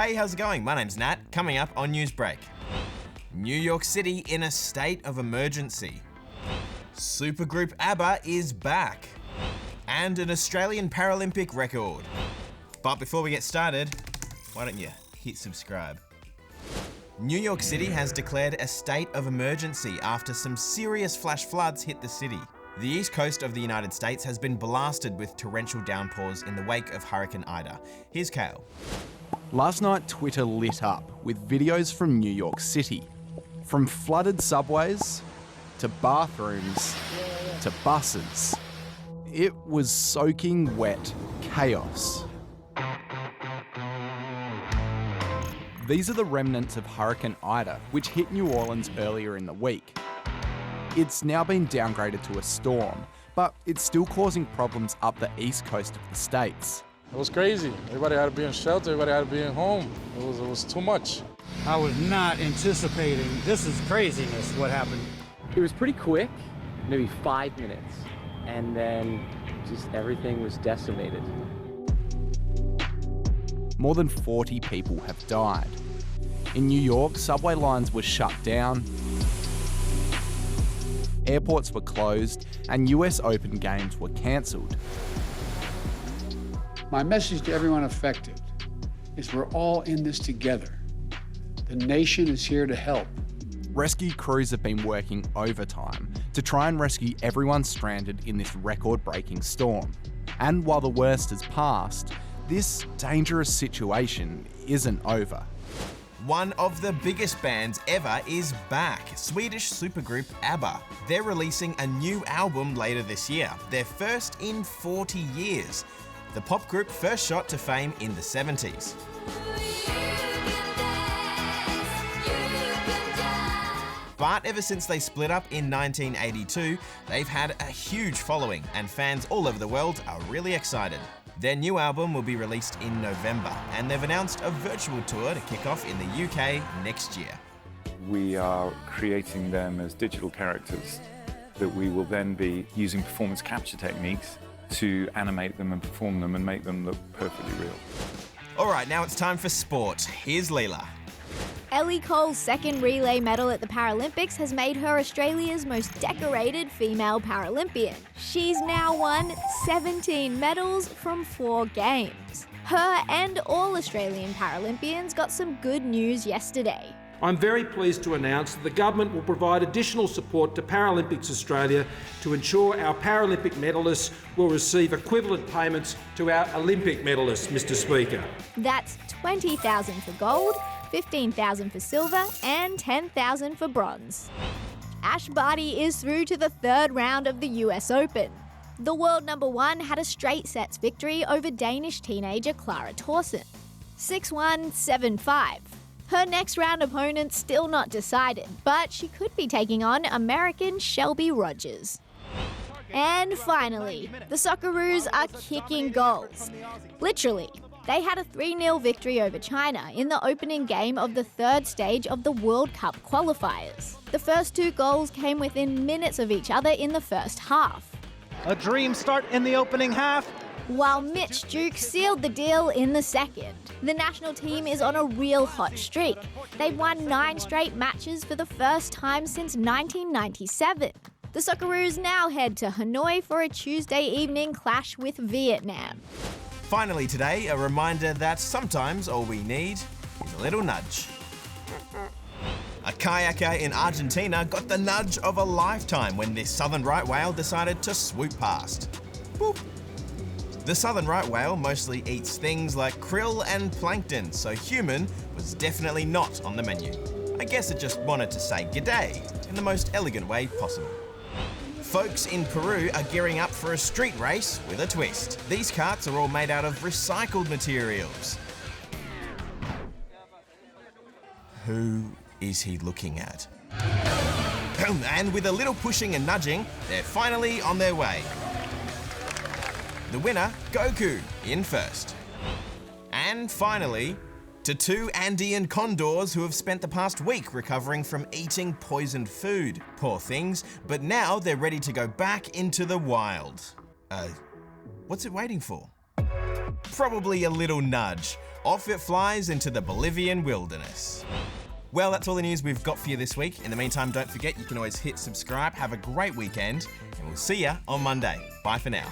Hey, how's it going? My name's Nat. Coming up on Newsbreak. New York City in a state of emergency. Supergroup ABBA is back. And an Australian Paralympic record. But before we get started, why don't you hit subscribe? New York City has declared a state of emergency after some serious flash floods hit the city. The east coast of the United States has been blasted with torrential downpours in the wake of Hurricane Ida. Here's Kale. Last night, Twitter lit up with videos from New York City. From flooded subways, to bathrooms, to buses. It was soaking wet chaos. These are the remnants of Hurricane Ida, which hit New Orleans earlier in the week. It's now been downgraded to a storm, but it's still causing problems up the east coast of the States. It was crazy. Everybody had to be in shelter, everybody had to be at home. It was too much. I was not anticipating. This is craziness, what happened. It was pretty quick, maybe 5 minutes, and then just everything was decimated. More than 40 people have died. In New York, subway lines were shut down, airports were closed, and US Open games were cancelled. My message to everyone affected is we're all in this together. The nation is here to help. Rescue crews have been working overtime to try and rescue everyone stranded in this record-breaking storm. And while the worst has passed, this dangerous situation isn't over. One of the biggest bands ever is back, Swedish Supergroup ABBA. They're releasing a new album later this year, their first in 40 years. The pop group first shot to fame in the 70s. But ever since they split up in 1982, they've had a huge following and fans all over the world are really excited. Their new album will be released in November and they've announced a virtual tour to kick off in the UK next year. We are creating them as digital characters that we will then be using performance capture techniques to animate them and perform them and make them look perfectly real. All right, now it's time for sport. Here's Leela. Ellie Cole's second relay medal at the Paralympics has made her Australia's most decorated female Paralympian. She's now won 17 medals from 4 games. Her and all Australian Paralympians got some good news yesterday. I'm very pleased to announce that the government will provide additional support to Paralympics Australia to ensure our Paralympic medalists will receive equivalent payments to our Olympic medalists, Mr. Speaker. That's $20,000 for gold, $15,000 for silver and $10,000 for bronze. Ash Barty is through to the third round of the US Open. The world number 1 had a straight sets victory over Danish teenager Clara Tauson. 6-1, 7-5. Her next round opponent's still not decided, but she could be taking on American Shelby Rogers. And finally, the Socceroos are kicking goals. Literally. They had a 3-0 victory over China in the opening game of the third stage of the World Cup qualifiers. The first 2 goals came within minutes of each other in the first half. A dream start in the opening half. While Mitch Duke sealed the deal in the second. The national team is on a real hot streak. They've won 9 straight matches for the first time since 1997. The Socceroos now head to Hanoi for a Tuesday evening clash with Vietnam. Finally today, a reminder that sometimes all we need is a little nudge. A kayaker in Argentina got the nudge of a lifetime when this southern right whale decided to swoop past. Boop. The southern right whale mostly eats things like krill and plankton, so human was definitely not on the menu. I guess it just wanted to say g'day in the most elegant way possible. Folks in Peru are gearing up for a street race with a twist. These carts are all made out of recycled materials. Who is he looking at? And with a little pushing and nudging, they're finally on their way. The winner, Goku, in first. And finally, to 2 Andean condors who have spent the past week recovering from eating poisoned food. Poor things, but now they're ready to go back into the wild. What's it waiting for? probably a little nudge. Off it flies into the Bolivian wilderness. Well, that's all the news we've got for you this week. In the meantime, don't forget you can always hit subscribe. Have a great weekend, and we'll see ya on Monday. Bye for now.